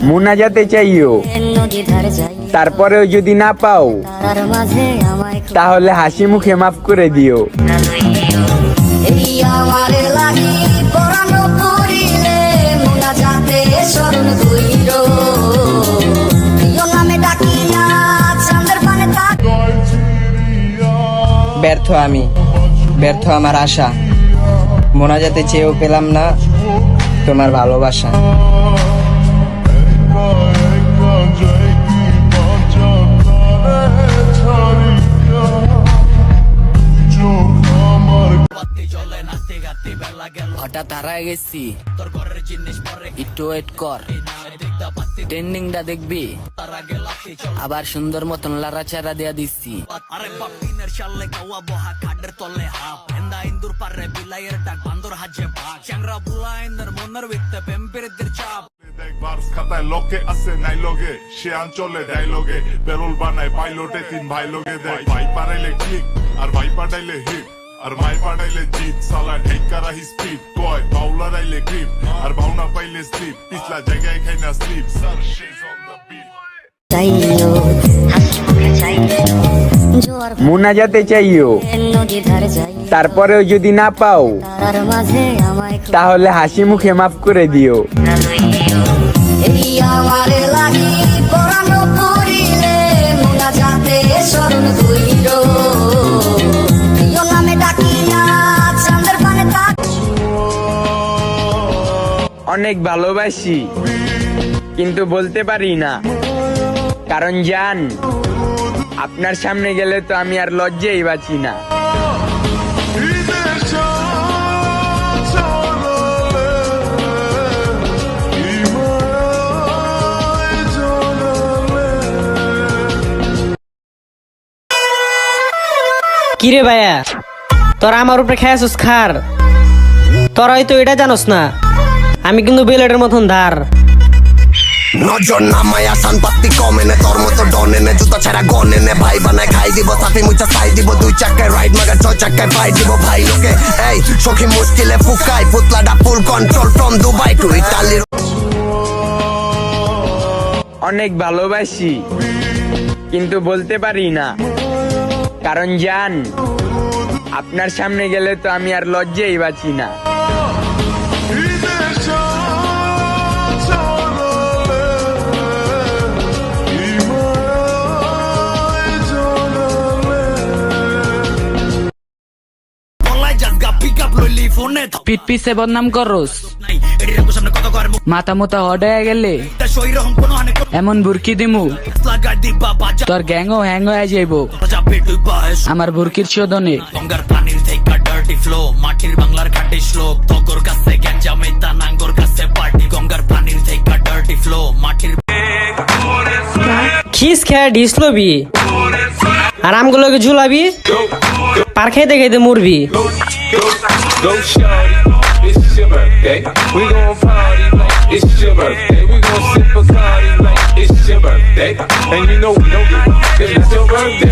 মোনাজাতে চাইও, তারপরেও যদি না পাও তাহলে হাসি মুখে মাফ করে দিও। ব্যর্থ আমি, ব্যর্থ আমার আশা, মোনাজাতে চেয়েও পেলাম না তোমার ভালোবাসা। হঠাৎ হারায় গেছি, একটু ওয়েট কর, ট্রেন্ডিংটা দেখবি, আবার সুন্দর মতন লাড়াচাড়া দেয়া দিচ্ছি। খাতায় লোকে আছে নাই লগে, সে অঞ্চলে ডাইলগে বেরোল বানায় পাইলটে তিন ভাই লগে দেয়। ভাই পারাইলে ক্লিক আর ভাই পাঠাইলে হিট আর মাই পাঠাইলে জিত, সালা ঢেকা রাহি স্পিড কয় বাউলার আইলে গ্রিপ আর ভাওনা পাইলে স্লিপ, পিছলা জায়গায় খাই না slip. Sir she's on the beat. মোনাজাতে চাইও, তারপরেও যদি না পাও তাহলে হাসি মুখে মাফ করে দিও। অনেক ভালোবাসি কিন্তু বলতে পারি না, কারণ জান আপনার সামনে গেলে তো আমি আর লজ্জাই বাঁচি না। কিরে ভাইয়া, তোরা আমার উপরে খেয়াছিস খার, তোরা হয়তো এটা জানোস না আমি কিন্তু বেলেটের মতন ধার। নজর নামায় আসান পাত্তি কমেনে, তোর মতো ডনেনে জুতা ছাড়া গনেনে, ভাই বানায় খাই দিব সাথে মুচা চাই দিব, দুই চাকায় রাইড মাগা ছয় চাকায় পাই দিব ভাই লোকে। এই সখী মুশকিলে ফুকাই পুতলাটা full control from Dubai to Italy. অনেক ভালোবাসি কিন্তু বলতে পারি না, কারণ জান আপনার সামনে গেলে তো আমি আর লজ্জাই বাঁচি না। পিট পিছে বদনাম করস, মাথা মোতা হডায় গেলে এমন বুরকি দিমু তোর গ্যাংও হ্যাং হয়ে যাইব আমার বুরকির শোধনে। গঙ্গার পানির থেকে ডার্টি ফ্লো, মাটির বাংলার খাটি শ্লোক, তগর কাছে গ্যাঞ্জা মেতা নাঙ্গর কাছে পার্টি। গঙ্গার পানির থেকে ডার্টি ফ্লো, মাটির খিস খেয়ে ঢিস লবি আর আমগুলোকে ঝুলাবি, পার খাইতে খাইতে মরবি। Go shorty, it's your birthday. We gon' party like it's your birthday. We gon' sip Bacardi like it's your birthday. And you know we don't give a fuck 'cause it's your birthday.